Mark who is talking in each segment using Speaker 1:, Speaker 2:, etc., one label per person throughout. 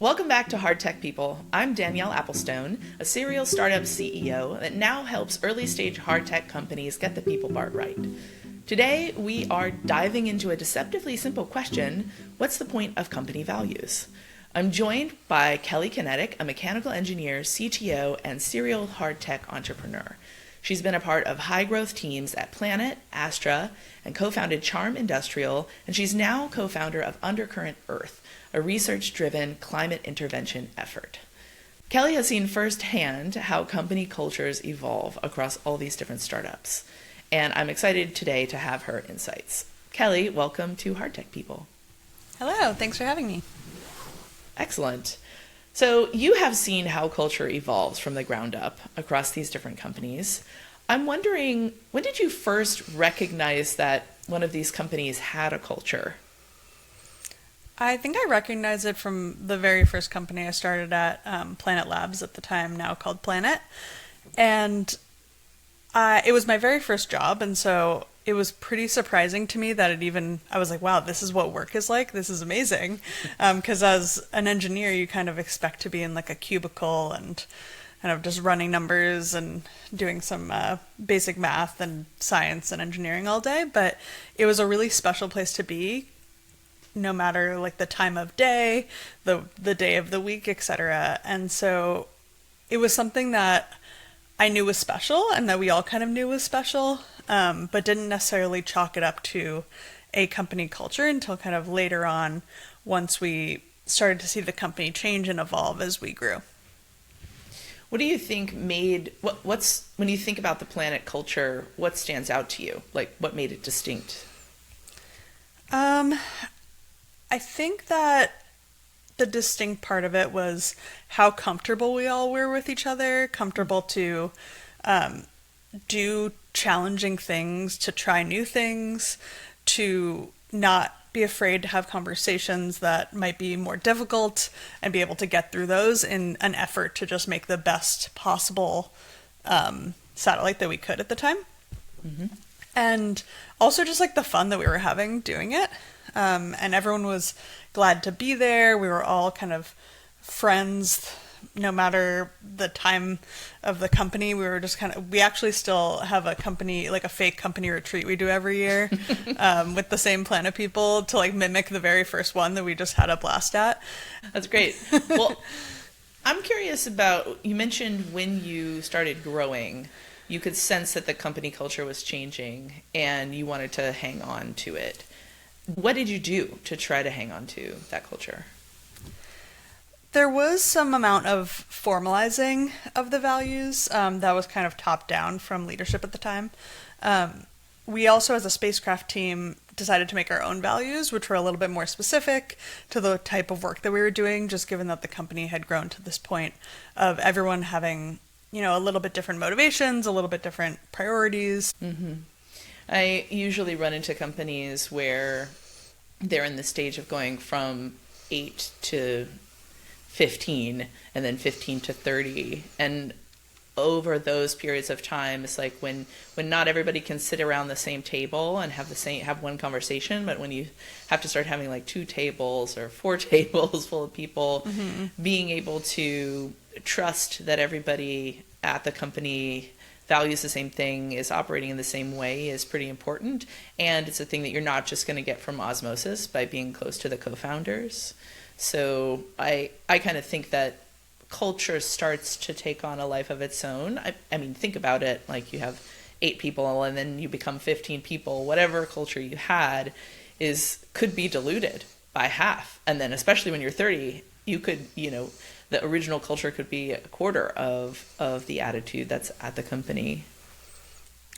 Speaker 1: Welcome back to Hardtech People. I'm Danielle Applestone, a serial startup CEO that now helps early stage hardtech companies get the people part right. Today, we are diving into a deceptively simple question: what's the point of company values? I'm joined by Kelly Kinetic, a mechanical engineer, CTO, and serial hardtech entrepreneur. She's been a part of high-growth teams at Planet, Astra, and co-founded Charm Industrial, and she's now co-founder of Undercurrent Earth, a research-driven climate intervention effort. Kelly has seen firsthand how company cultures evolve across all these different startups, and I'm excited today to have her insights. Kelly, welcome to Hardtech People.
Speaker 2: Hello, thanks for having me.
Speaker 1: Excellent. So you have seen how culture evolves from the ground up across these different companies. I'm wondering, when did you first recognize that one of these companies had a culture?
Speaker 2: I think I recognized it from the very first company I started at, Planet Labs at the time, now called Planet. And it was my very first job, and so it was pretty surprising to me that I was like, wow, this is what work is like? This is amazing. Because as an engineer, you kind of expect to be in like a cubicle and kind of just running numbers and doing some basic math and science and engineering all day. But it was a really special place to be, no matter like the time of day, the day of the week, etc. And so it was something that I knew was special and that we all kind of knew was special, but didn't necessarily chalk it up to a company culture until kind of later on, once we started to see the company change and evolve as we grew.
Speaker 1: What do you think when you think about the Planet culture, what stands out to you? Like, what made it distinct?
Speaker 2: I think that the distinct part of it was how comfortable we all were with each other, comfortable to do challenging things, to try new things, to not be afraid to have conversations that might be more difficult and be able to get through those in an effort to just make the best possible satellite that we could at the time. Mm-hmm. And also just like the fun that we were having doing it. And everyone was glad to be there. We were all kind of friends, no matter the time of the company. We actually still have a company, like a fake company retreat we do every year with the same Planet people to like mimic the very first one that we just had a blast at.
Speaker 1: That's great. Well, I'm curious about, you mentioned when you started growing, you could sense that the company culture was changing and you wanted to hang on to it. What did you do to try to hang on to that culture?
Speaker 2: There was some amount of formalizing of the values that was kind of top down from leadership at the time. We also, as a spacecraft team, decided to make our own values, which were a little bit more specific to the type of work that we were doing, just given that the company had grown to this point of everyone having, a little bit different motivations, a little bit different priorities.
Speaker 1: Mm-hmm. I usually run into companies where they're in the stage of going from 8 to 15 and then 15 to 30. And over those periods of time, it's like when not everybody can sit around the same table and have one conversation, but when you have to start having like 2 tables or 4 tables full of people, mm-hmm. being able to trust that everybody at the company values the same thing, is operating in the same way, is pretty important. And it's a thing that you're not just going to get from osmosis by being close to the co-founders. So I kind of think that culture starts to take on a life of its own. I mean, think about it, like you have 8 people and then you become 15 people. Whatever culture you had could be diluted by half. And then especially when you're 30, you could, the original culture could be a quarter of the attitude that's at the company.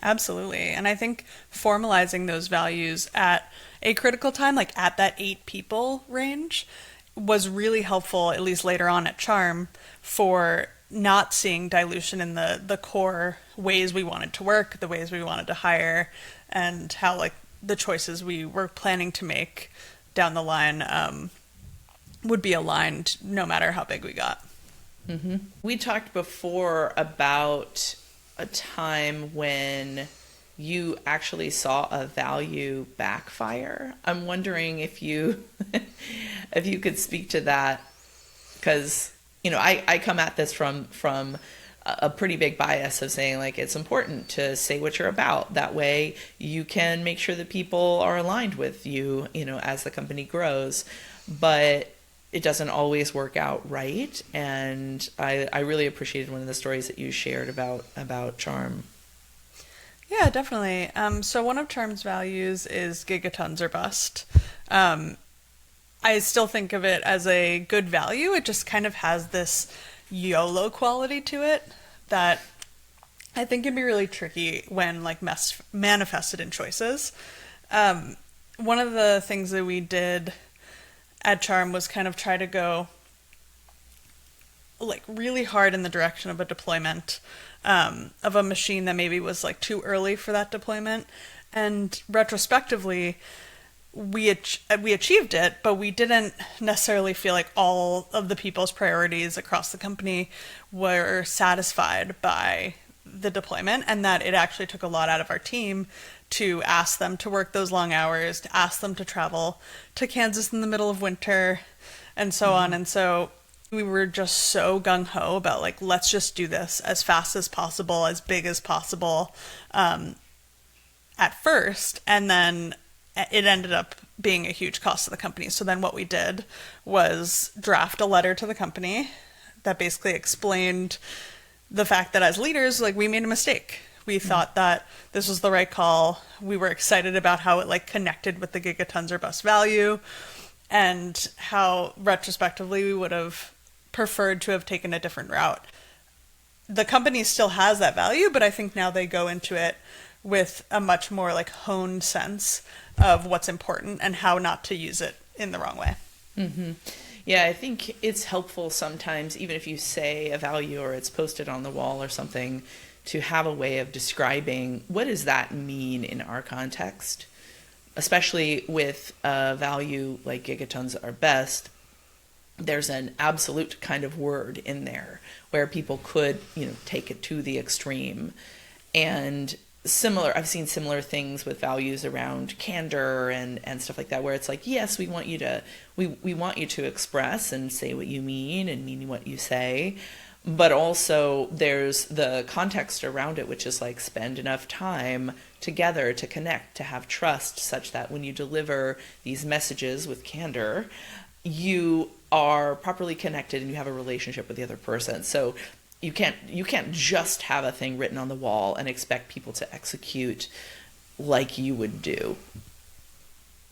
Speaker 2: Absolutely. And I think formalizing those values at a critical time, like at that 8 people range, was really helpful, at least later on at Charm, for not seeing dilution in the core ways we wanted to work, the ways we wanted to hire, and how like the choices we were planning to make down the line would be aligned no matter how big we got.
Speaker 1: Mm-hmm. We talked before about a time when you actually saw a value backfire. I'm wondering if you if you could speak to that because I come at this from a pretty big bias of saying like it's important to say what you're about. That way you can make sure that people are aligned with you, as the company grows. But it doesn't always work out right. And I really appreciated one of the stories that you shared about Charm.
Speaker 2: Yeah, definitely. So one of Charm's values is gigatons or bust. I still think of it as a good value. It just kind of has this YOLO quality to it that I think can be really tricky when like manifested in choices. One of the things that we did at Charm was kind of try to go like really hard in the direction of a deployment of a machine that maybe was like too early for that deployment. And retrospectively, we achieved it, but we didn't necessarily feel like all of the people's priorities across the company were satisfied by the deployment, and that it actually took a lot out of our team to ask them to work those long hours, to ask them to travel to Kansas in the middle of winter, and so on. And so we were just so gung-ho about like, let's just do this as fast as possible, as big as possible at first, and then it ended up being a huge cost to the company. So then what we did was draft a letter to the company that basically explained the fact that as leaders, like, we made a mistake. We thought that this was the right call. We were excited about how it like connected with the gigatons or bust value, and how retrospectively we would have preferred to have taken a different route. The company still has that value, but I think now they go into it with a much more like honed sense of what's important and how not to use it in the wrong way.
Speaker 1: Mm-hmm. Yeah, I think it's helpful sometimes, even if you say a value or it's posted on the wall or something, to have a way of describing what does that mean in our context, especially with a value like gigatons are best. There's an absolute kind of word in there where people could, take it to the extreme. And I've seen similar things with values around candor and stuff like that, where it's like, yes, we want you to express and say what you mean and mean what you say. But also there's the context around it, which is like spend enough time together to connect, to have trust, such that when you deliver these messages with candor, you are properly connected and you have a relationship with the other person. So you can't just have a thing written on the wall and expect people to execute like you would do.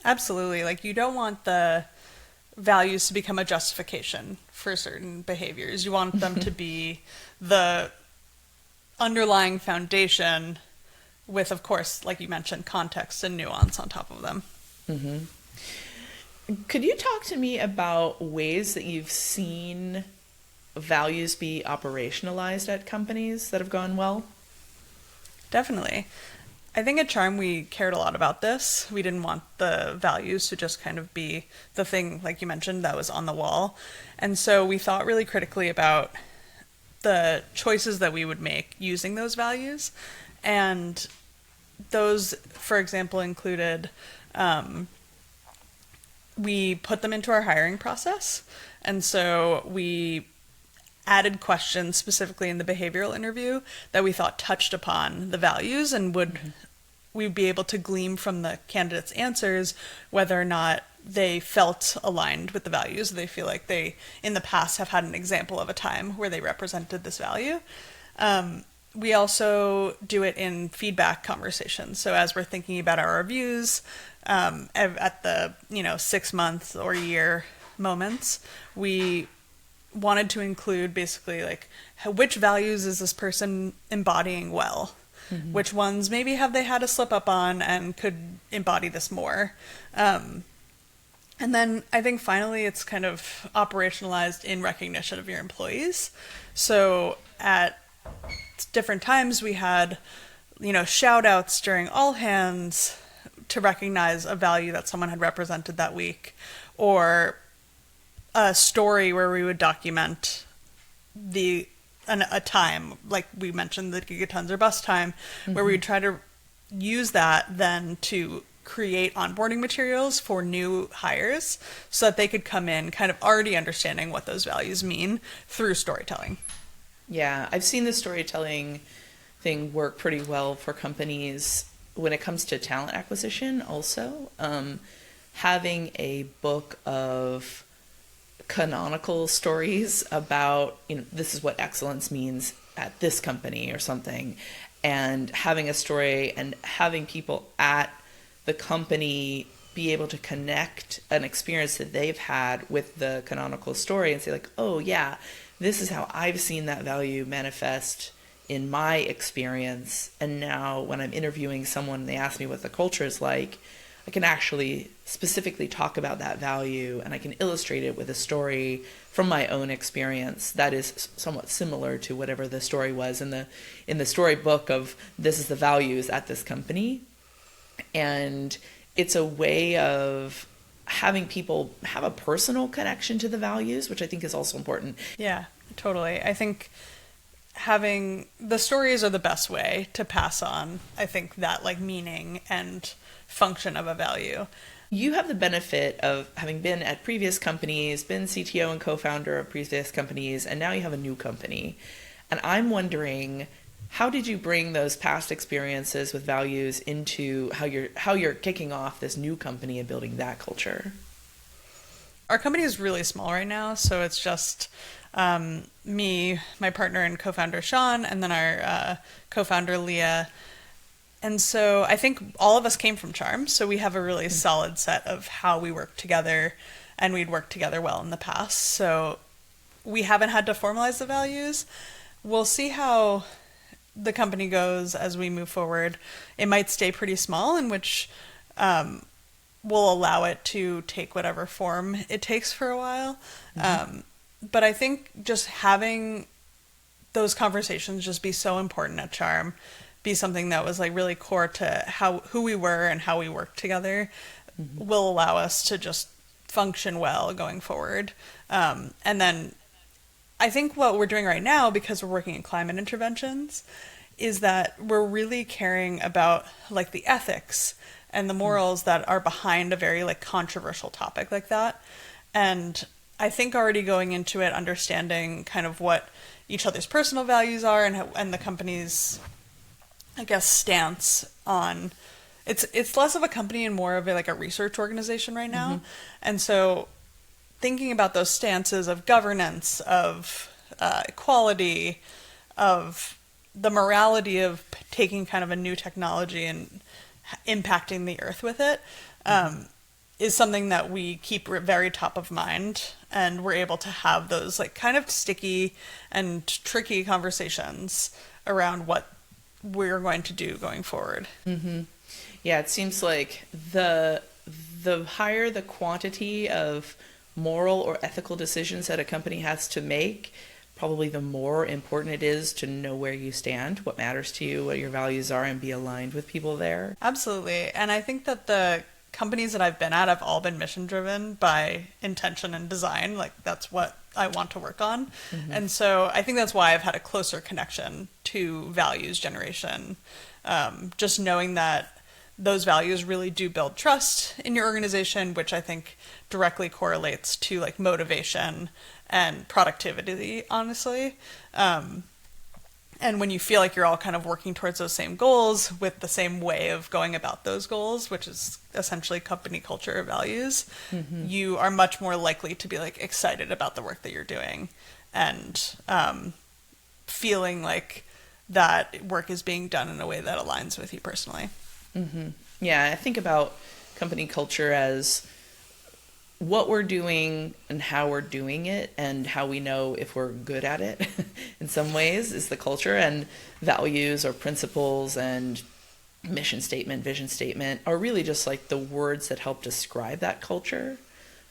Speaker 2: Absolutely. Like, you don't want the values to become a justification for certain behaviors. You want them to be the underlying foundation with, of course, like you mentioned, context and nuance on top of them.
Speaker 1: Mm-hmm. Could you talk to me about ways that you've seen values be operationalized at companies that have gone well?
Speaker 2: Definitely. I think at Charm we cared a lot about this. We didn't want the values to just kind of be the thing, like you mentioned, that was on the wall. And so we thought really critically about the choices that we would make using those values. And those, for example, included we put them into our hiring process. And so we added questions specifically in the behavioral interview that we thought touched upon the values, and we'd be able to glean from the candidates' answers whether or not they felt aligned with the values. They feel like they, in the past, have had an example of a time where they represented this value. We also do it in feedback conversations. So as we're thinking about our reviews at the 6 month or year moments, we wanted to include basically like which values is this person embodying well, which ones maybe have they had a slip up on and could embody this more. And then I think finally it's kind of operationalized in recognition of your employees. So at different times we had shout outs during all hands to recognize a value that someone had represented that week, or a story where we would document a time, like we mentioned the gigatons or bus time, where we would try to use that then to create onboarding materials for new hires so that they could come in kind of already understanding what those values mean through storytelling.
Speaker 1: Yeah, I've seen the storytelling thing work pretty well for companies when it comes to talent acquisition also. Having a book of canonical stories about, this is what excellence means at this company or something, and having a story and having people at the company be able to connect an experience that they've had with the canonical story and say like, oh yeah, this is how I've seen that value manifest in my experience. And now when I'm interviewing someone and they ask me what the culture is like, I can actually specifically talk about that value and I can illustrate it with a story from my own experience that is somewhat similar to whatever the story was in the storybook of this is the values at this company. And it's a way of having people have a personal connection to the values, which I think is also important.
Speaker 2: Yeah, totally. I think having the stories are the best way to pass on, I think, that like meaning and function of a value.
Speaker 1: You have the benefit of having been at previous companies, been CTO and co-founder of previous companies, and now you have a new company. And I'm wondering, how did you bring those past experiences with values into how you're kicking off this new company and building that culture?
Speaker 2: Our company is really small right now, so it's just me, my partner and co-founder Sean, and then our co-founder Leah. And so I think all of us came from Charm, so we have a really solid set of how we work together, and we'd worked together well in the past. So we haven't had to formalize the values. We'll see how the company goes as we move forward. It might stay pretty small, in which we'll allow it to take whatever form it takes for a while. Mm-hmm. But I think just having those conversations just be so important at Charm, be something that was like really core to who we were and how we worked together, mm-hmm. will allow us to just function well going forward. And then I think what we're doing right now, because we're working in climate interventions, is that we're really caring about like the ethics and the morals that are behind a very like controversial topic like that. And I think already going into it, understanding kind of what each other's personal values are and the company's, I guess, stance on it's less of a company and more of a research organization right now. Mm-hmm. And so thinking about those stances of governance, of equality, of the morality of taking kind of a new technology and impacting the earth with it, is something that we keep very top of mind, and we're able to have those like kind of sticky and tricky conversations around what we're going to do going forward.
Speaker 1: Mm-hmm. Yeah, it seems like the higher the quantity of moral or ethical decisions that a company has to make, probably the more important it is to know where you stand, what matters to you, what your values are, and be aligned with people there.
Speaker 2: Absolutely. And I think that the companies that I've been at have all been mission driven by intention and design. Like that's what I want to work on. Mm-hmm. And so I think that's why I've had a closer connection to values generation. Just knowing that those values really do build trust in your organization, which I think directly correlates to like motivation and productivity, honestly. And when you feel like you're all kind of working towards those same goals with the same way of going about those goals, which is essentially company culture or values, mm-hmm. you are much more likely to be like excited about the work that you're doing and feeling like that work is being done in a way that aligns with you personally.
Speaker 1: Mm-hmm. Yeah, I think about company culture as what we're doing and how we're doing it and how we know if we're good at it in some ways is the culture, and values or principles and mission statement, vision statement are really just like the words that help describe that culture.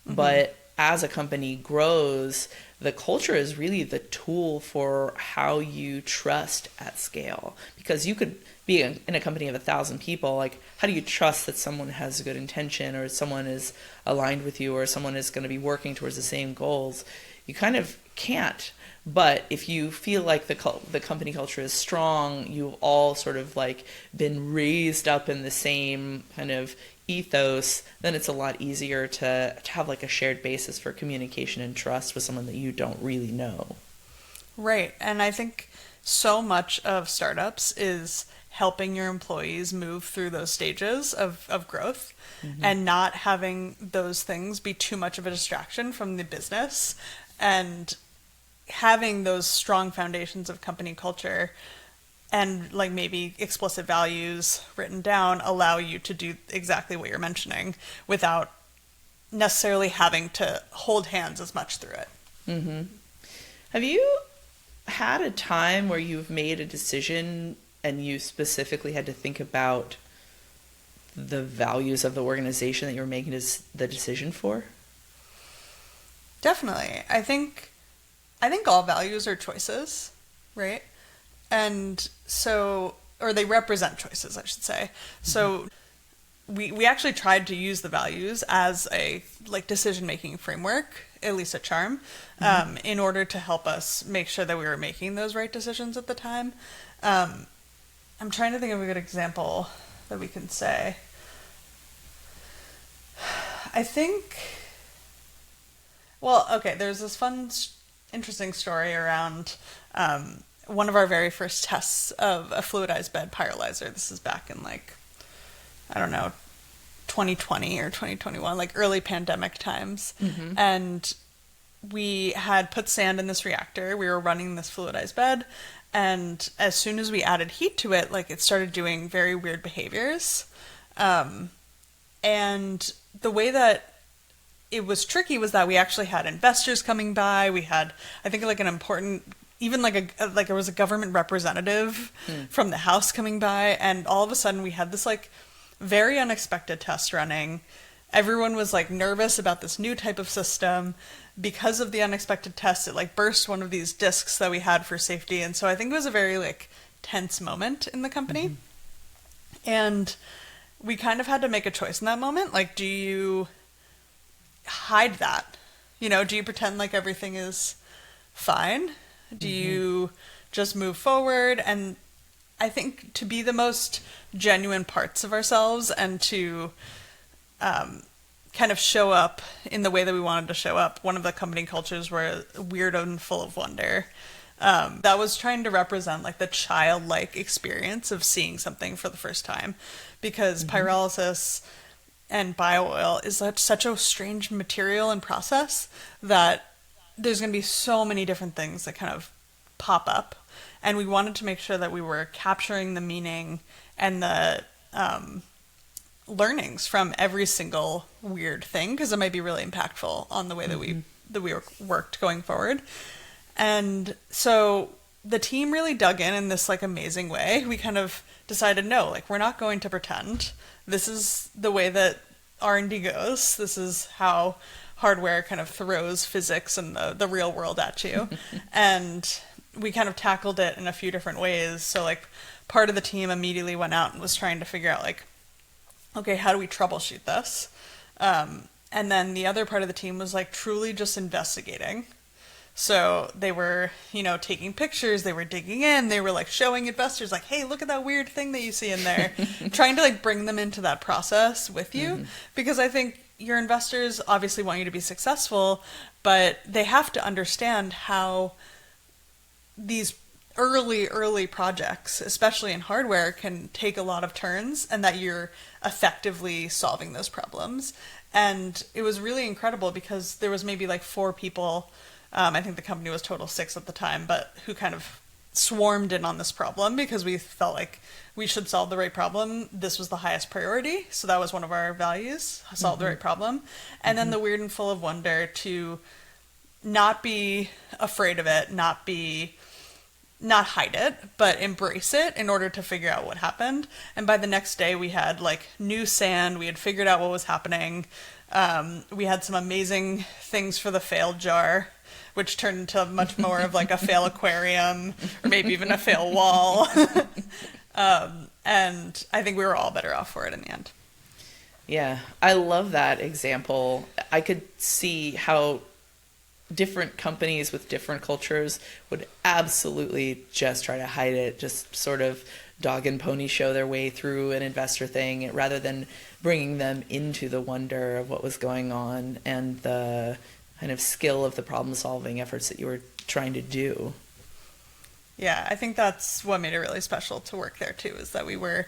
Speaker 1: Mm-hmm. But as a company grows, the culture is really the tool for how you trust at scale, because you could be in a company of 1,000 people, like how do you trust that someone has a good intention or someone is aligned with you or someone is going to be working towards the same goals? You kind of can't. But if you feel like the company culture is strong, you've all sort of like been raised up in the same kind of ethos, then it's a lot easier to have like a shared basis for communication and trust with someone that you don't really know.
Speaker 2: Right. And I think so much of startups is helping your employees move through those stages of growth and not having those things be too much of a distraction from the business, and having those strong foundations of company culture and like maybe explicit values written down allow you to do exactly what you're mentioning without necessarily having to hold hands as much through it.
Speaker 1: Have you had a time where you've made a decision and you specifically had to think about the values of the organization that you were making the decision for?
Speaker 2: Definitely. I think all values are choices, right? And so, or they represent choices, I should say. So we actually tried to use the values as a like decision-making framework, at least at Charm, in order to help us make sure that we were making those right decisions at the time. I'm trying to think of a good example that we can say. I think, well, okay, there's this fun, interesting story around one of our very first tests of a fluidized bed pyrolyzer. This is back in like, I don't know, 2020 or 2021, like early pandemic times. And we had put sand in this reactor. We were running this fluidized bed. And as soon as we added heat to it, like it started doing very weird behaviors. And the way that it was tricky was that we actually had investors coming by. We had, I think, like an important, even like there was a government representative from the House coming by, and all of a sudden we had this like very unexpected test running. Everyone was like nervous about this new type of system. Because of the unexpected test, it like burst one of these discs that we had for safety. And so I think it was a very like tense moment in the company. And we kind of had to make a choice in that moment. Like, do you hide that? You know, do you pretend like everything is fine? Do you just move forward? And I think to be the most genuine parts of ourselves and to kind of show up in the way that we wanted to show up, one of the company cultures were weird and full of wonder. That was trying to represent like the childlike experience of seeing something for the first time, because pyrolysis and bio-oil is such a strange material and process that there's going to be so many different things that kind of pop up. And we wanted to make sure that we were capturing the meaning and the learnings from every single weird thing, because it might be really impactful on the way that we worked going forward. And so the team really dug in this like amazing way. We kind of decided, no, like we're not going to pretend. This is the way that R&D goes. This is how hardware kind of throws physics and the real world at you. And we kind of tackled it in a few different ways. So like part of the team immediately went out and was trying to figure out like, okay, how do we troubleshoot this? And then the other part of the team was like truly just investigating. So they were, you know, taking pictures, they were digging in, they were like showing investors like, hey, look at that weird thing that you see in there, trying to like bring them into that process with you. Because I think your investors obviously want you to be successful, but they have to understand how these early projects, especially in hardware, can take a lot of turns, and that you're effectively solving those problems. And it was really incredible because there was maybe like 4 people, I think the company was total 6 at the time, but who kind of swarmed in on this problem because we felt like we should solve the right problem. This was the highest priority. So that was one of our values, solve the right problem. And then the weird and full of wonder, to not be afraid of it, not hide it, but embrace it in order to figure out what happened. And by the next day we had like new sand. We had figured out what was happening. We had some amazing things for the fail jar, which turned into much more of like a fail aquarium or maybe even a fail wall. And I think we were all better off for it in the end.
Speaker 1: Yeah, I love that example. I could see how different companies with different cultures would absolutely just try to hide it, just sort of dog and pony show their way through an investor thing rather than bringing them into the wonder of what was going on and the kind of skill of the problem solving efforts that you were trying to do.
Speaker 2: Yeah, I think that's what made it really special to work there too, is that we were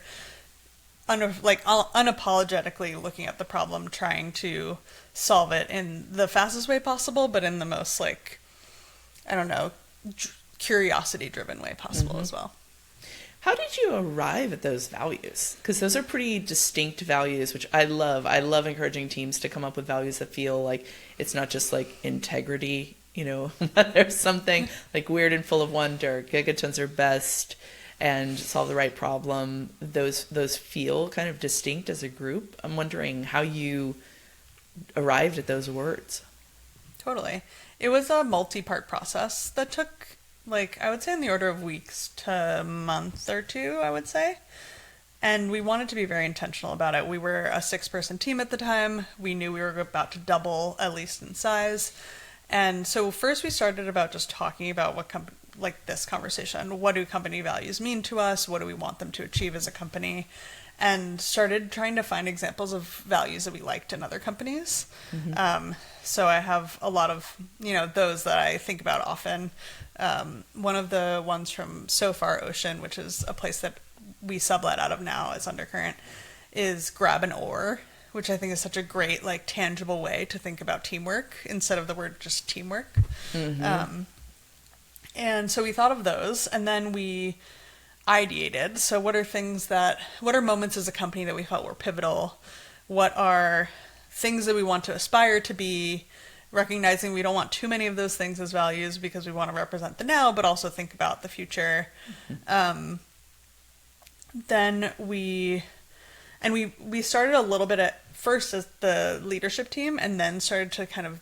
Speaker 2: unapologetically looking at the problem, trying to solve it in the fastest way possible, but in the most curiosity driven way possible as well.
Speaker 1: How did you arrive at those values? Because those are pretty distinct values, which I love. I love encouraging teams to come up with values that feel like it's not just like integrity, there's something like weird and full of wonder, gigatons are best, and solve the right problem. Those feel kind of distinct as a group. I'm wondering how you arrived at those words.
Speaker 2: Totally. It was a multi-part process that took, I would say in the order of weeks to a month or two, I would say. And we wanted to be very intentional about it. We were a 6-person team at the time. We knew we were about to double, at least in size. And so first we started about just talking about this conversation. What do company values mean to us? What do we want them to achieve as a company? And started trying to find examples of values that we liked in other companies. So I have a lot of, those that I think about often. One of the ones from So Far Ocean, which is a place that we sublet out of now as Undercurrent, is grab an oar, which I think is such a great, tangible way to think about teamwork instead of the word just teamwork. And so we thought of those, and then we ideated. So what are moments as a company that we felt were pivotal? What are things that we want to aspire to be, recognizing we don't want too many of those things as values because we want to represent the now, but also think about the future. Then we started a little bit at first as the leadership team, and then started to kind of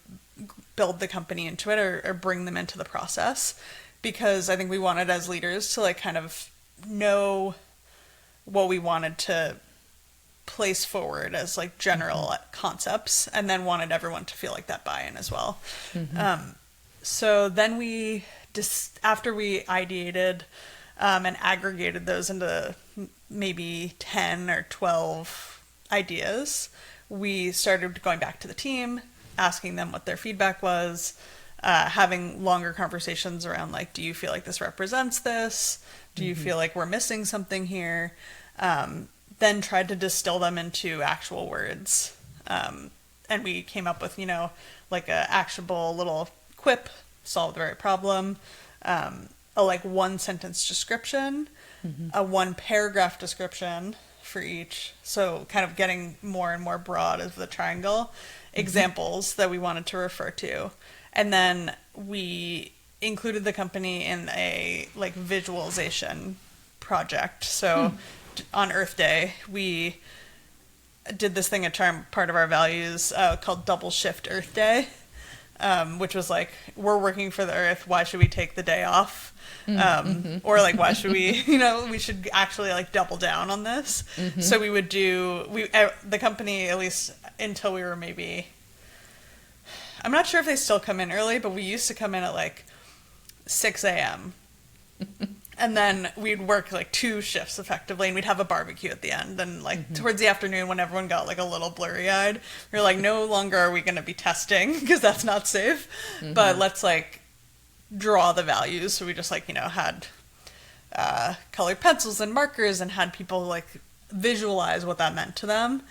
Speaker 2: build the company into it or bring them into the process, because I think we wanted as leaders to kind of know what we wanted to place forward as general concepts, and then wanted everyone to feel like that buy-in as well. So then after we ideated and aggregated those into maybe 10 or 12 ideas, we started going back to the team, asking them what their feedback was, having longer conversations around do you feel like this represents this? Do you feel like we're missing something here? Then tried to distill them into actual words. And we came up with, a actionable little quip, solve the right problem, a 1-sentence description, a 1-paragraph description for each. So kind of getting more and more broad as the triangle, examples that we wanted to refer to. And then we included the company in a visualization project. So on Earth Day, we did this thing at part of our values called Double Shift Earth Day, which was we're working for the Earth, why should we take the day off? Or why should we, we should actually double down on this. So we would the company, at least until we were maybe, I'm not sure if they still come in early, but we used to come in at 6 a.m. And then we'd work 2 shifts effectively, and we'd have a barbecue at the end. And towards the afternoon, when everyone got a little blurry-eyed, we were no longer are we going to be testing because that's not safe, but let's draw the values. So we just had colored pencils and markers and had people visualize what that meant to them.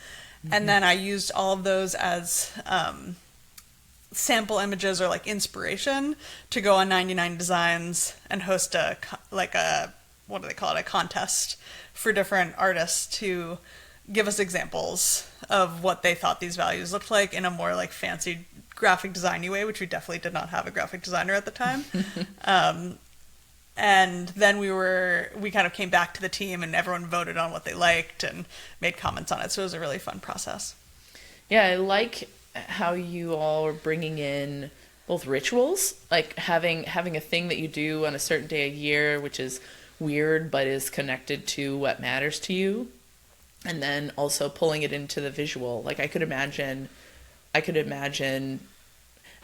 Speaker 2: And then I used all of those as sample images or inspiration to go on 99 Designs and host a what do they call it, a contest for different artists to give us examples of what they thought these values looked like in a more fancy graphic designy way, which we definitely did not have a graphic designer at the time. And then we kind of came back to the team, and everyone voted on what they liked and made comments on it. So it was a really fun process.
Speaker 1: Yeah, I like how you all are bringing in both rituals, having a thing that you do on a certain day a year, which is weird but is connected to what matters to you, and then also pulling it into the visual. I could imagine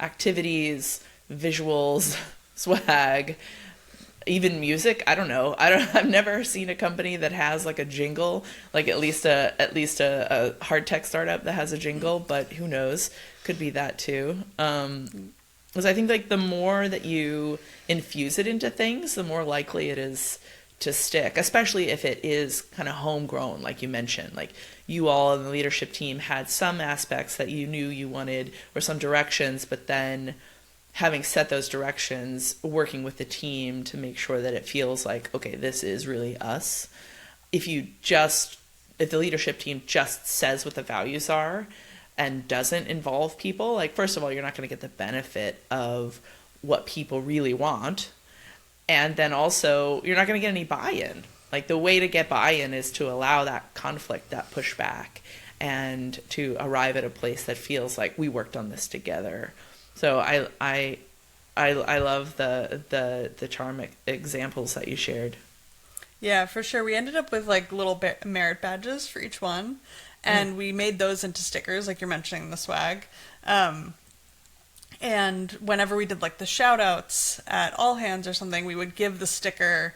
Speaker 1: activities visuals, swag, even music. I don't know. I've never seen a company that has like a jingle, like at least a hard tech startup that has a jingle, but who knows? Could be that too. Because I think like the more that you infuse it into things, the more likely it is to stick, especially if it is kind of homegrown, like you mentioned. Like you all in the leadership team had some aspects that you knew you wanted or some directions, but then having set those directions, working with the team to make sure that it feels like, okay, this is really us. If the leadership team just says what the values are and doesn't involve people, like first of all, you're not going to get the benefit of what people really want. And then also, you're not going to get any buy-in. Like the way to get buy-in is to allow that conflict, that pushback, and to arrive at a place that feels like we worked on this together. So I love the charm examples that you shared.
Speaker 2: Yeah, for sure. We ended up with like little merit badges for each one, and we made those into stickers, like you're mentioning the swag. And whenever we did like the shout outs at all hands or something, we would give the sticker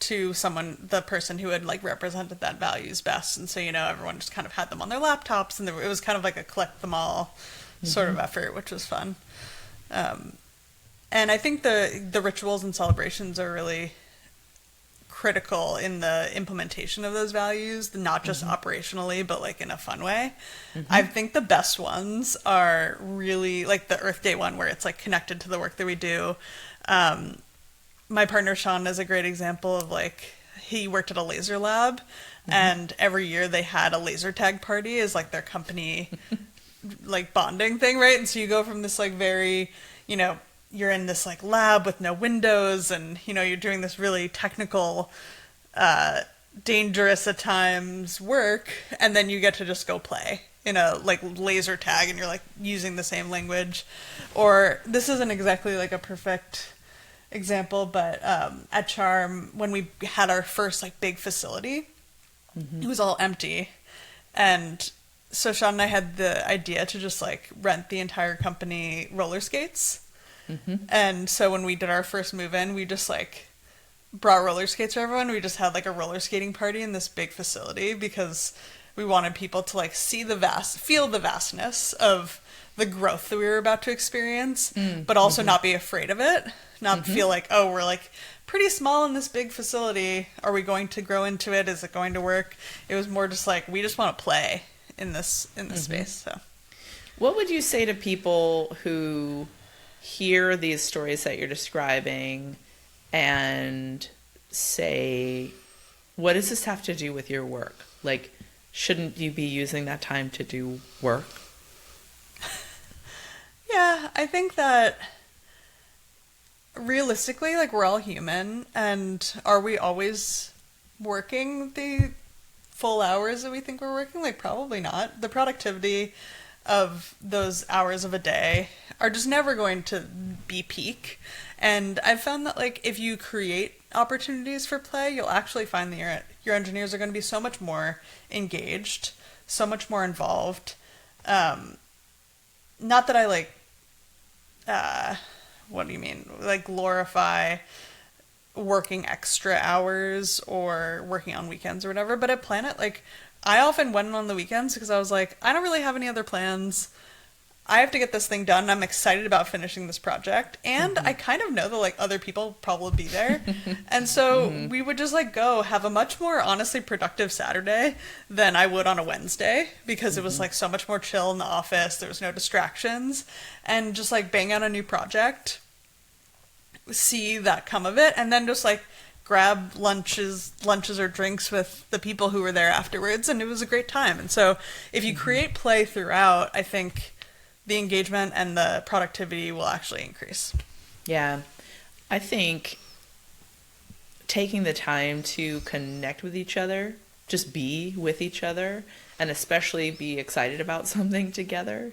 Speaker 2: to the person who had like represented that values best. And so, everyone just kind of had them on their laptops, and it was kind of like a collect them all sort of effort, which was fun. And I think the rituals and celebrations are really critical in the implementation of those values, not just operationally, but like in a fun way. I think the best ones are really like the Earth Day one, where it's like connected to the work that we do. My partner Sean is a great example of like, he worked at a laser lab, and every year they had a laser tag party as like their company like bonding thing, right? And so you go from this like very, you're in this like lab with no windows, and you're doing this really technical, dangerous at times work, and then you get to just go play in a like laser tag, and you're like using the same language. Or this isn't exactly like a perfect example, but at Charm, when we had our first like big facility, it was all empty, and so Sean and I had the idea to just like rent the entire company roller skates. And so when we did our first move in, we just like brought roller skates for everyone. We just had like a roller skating party in this big facility because we wanted people to like feel the vastness of the growth that we were about to experience, but also not be afraid of it, not feel like, oh, we're like pretty small in this big facility. Are we going to grow into it? Is it going to work? It was more just like, we just want to play in this space. So
Speaker 1: what would you say to people who hear these stories that you're describing and say, what does this have to do with your work? Like, shouldn't you be using that time to do work?
Speaker 2: Yeah, I think that realistically, like, we're all human, and are we always working the full hours that we think we're working? Like, probably not. The productivity of those hours of a day are just never going to be peak. And I've found that like if you create opportunities for play, you'll actually find that your engineers are going to be so much more engaged, so much more involved. Not that I like what do you mean? Like glorify working extra hours or working on weekends or whatever, but at Planet, like I often went on the weekends because I was like, I don't really have any other plans. I have to get this thing done. I'm excited about finishing this project. And I kind of know that like other people probably be there. And so we would just like go have a much more honestly productive Saturday than I would on a Wednesday, because it was like so much more chill in the office. There was no distractions, and just like bang out a new project, see that come of it, and then just like grab lunches or drinks with the people who were there afterwards, and it was a great time. And so if you create play throughout, I think the engagement and the productivity will actually increase.
Speaker 1: Yeah. I think taking the time to connect with each other, just be with each other, and especially be excited about something together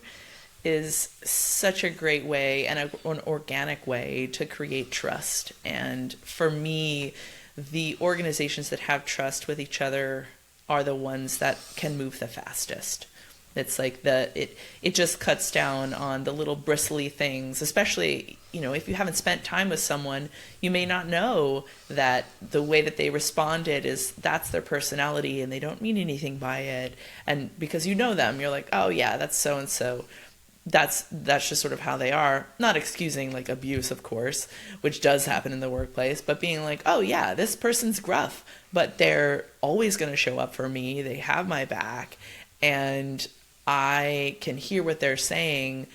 Speaker 1: is such a great way and an organic way to create trust. And for me, the organizations that have trust with each other are the ones that can move the fastest. It's like it just cuts down on the little bristly things, especially if you haven't spent time with someone, you may not know that the way that they responded that's their personality and they don't mean anything by it. And because you know them, you're like, oh yeah, that's so and so. That's just sort of how they are. Not excusing like abuse, of course, which does happen in the workplace, but being like, oh yeah, this person's gruff, but they're always going to show up for me. They have my back, and I can hear what they're saying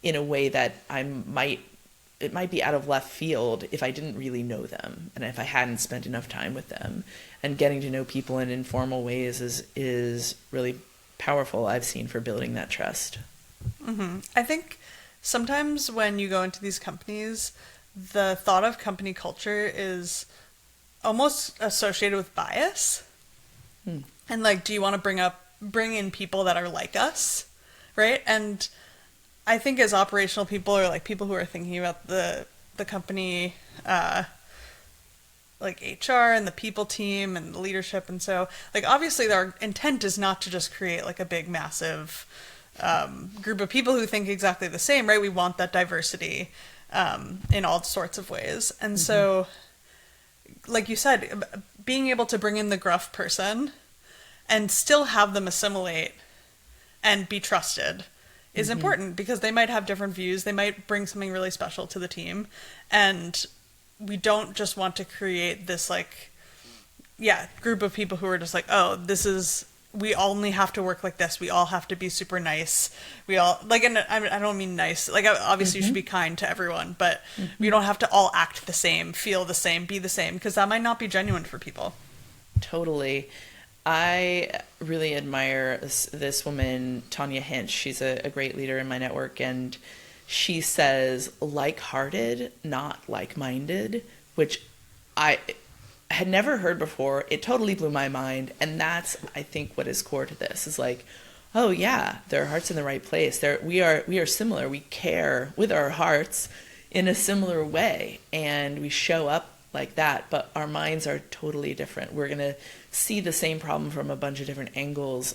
Speaker 1: in a way that it might be out of left field if I didn't really know them and if I hadn't spent enough time with them. And getting to know people in informal ways is really powerful, I've seen, for building that trust.
Speaker 2: Mm-hmm. I think sometimes when you go into these companies, the thought of company culture is almost associated with bias. And like, do you want to bring in people that are like us, right? And I think as operational people, or like people who are thinking about the company, like HR and the people team and the leadership, and so like obviously our intent is not to just create like a big massive group of people who think exactly the same, right? We want that diversity in all sorts of ways. And so, like you said, being able to bring in the gruff person and still have them assimilate and be trusted is important, because they might have different views. They might bring something really special to the team. And we don't just want to create this group of people who are just like, oh, we only have to work like this. We all have to be super nice. We all and I don't mean nice. Like obviously you should be kind to everyone, but we don't have to all act the same, feel the same, be the same, because that might not be genuine for people.
Speaker 1: Totally. I really admire this woman, Tanya Hinch. She's a great leader in my network, and she says like-hearted, not like-minded, which I had never heard before. It totally blew my mind. And that's, I think, what is core to this is like, oh yeah, their heart's in the right place. We are similar. We care with our hearts in a similar way, and we show up like that, but our minds are totally different. We're going to see the same problem from a bunch of different angles.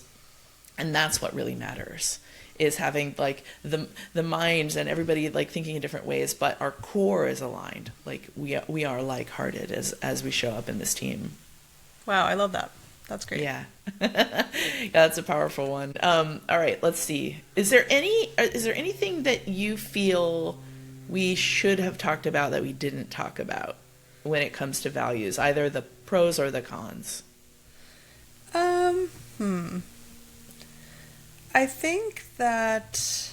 Speaker 1: And that's what really matters, is having like the minds and everybody like thinking in different ways, but our core is aligned. Like we are like-hearted as we show up in this team.
Speaker 2: Wow, I love that. That's great.
Speaker 1: Yeah. Yeah, that's a powerful one. All right, let's see. Is there anything that you feel we should have talked about that we didn't talk about when it comes to values, either the pros or the cons?
Speaker 2: I think that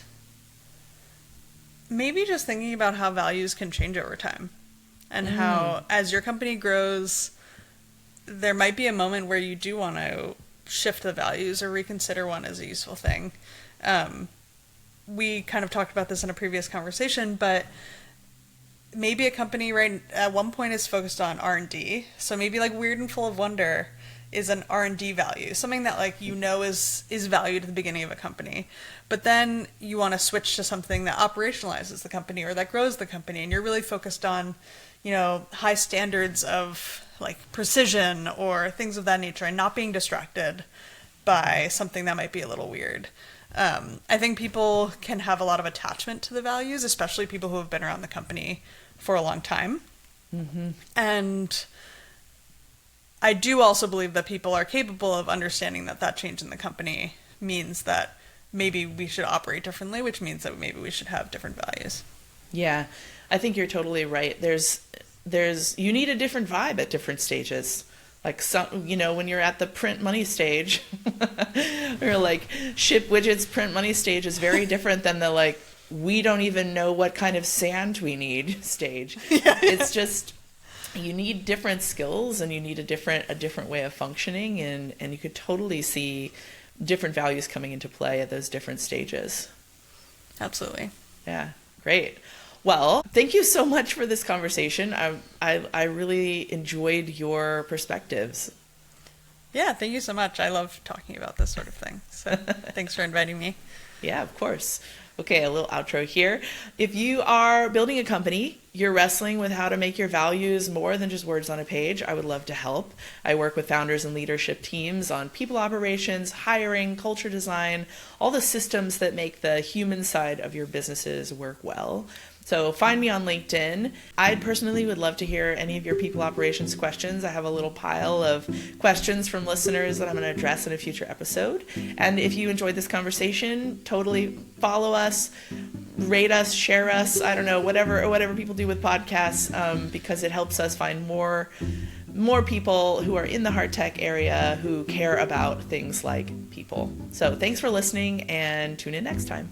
Speaker 2: maybe just thinking about how values can change over time, and how as your company grows, there might be a moment where you do want to shift the values or reconsider one as a useful thing. We kind of talked about this in a previous conversation, but maybe a company right at one point is focused on R&D. So maybe like Weird and Full of Wonder is an R&D value, something that like is valued at the beginning of a company. But then you want to switch to something that operationalizes the company or that grows the company, and you're really focused on, high standards of like precision or things of that nature, and not being distracted by something that might be a little weird. I think people can have a lot of attachment to the values, especially people who have been around the company for a long time. And I do also believe that people are capable of understanding that change in the company means that maybe we should operate differently, which means that maybe we should have different values. Yeah,
Speaker 1: I think you're totally right. You need a different vibe at different stages. Like when you're at the print money stage, or like ship widgets print money stage is very different than the like, we don't even know what kind of sand we need stage.
Speaker 2: Yeah.
Speaker 1: It's just, you need different skills and you need a different way of functioning, and you could totally see different values coming into play at those different stages.
Speaker 2: Absolutely.
Speaker 1: Yeah, great. Well, thank you so much for this conversation. I really enjoyed your perspectives.
Speaker 2: Yeah, thank you so much. I love talking about this sort of thing. So thanks for inviting me.
Speaker 1: Yeah, of course. Okay, a little outro here. If you are building a company, you're wrestling with how to make your values more than just words on a page, I would love to help. I work with founders and leadership teams on people operations, hiring, culture design, all the systems that make the human side of your businesses work well. So find me on LinkedIn. I personally would love to hear any of your people operations questions. I have a little pile of questions from listeners that I'm going to address in a future episode. And if you enjoyed this conversation, totally follow us, rate us, share us, I don't know, whatever people do with podcasts, because it helps us find more people who are in the hard tech area who care about things like people. So thanks for listening, and tune in next time.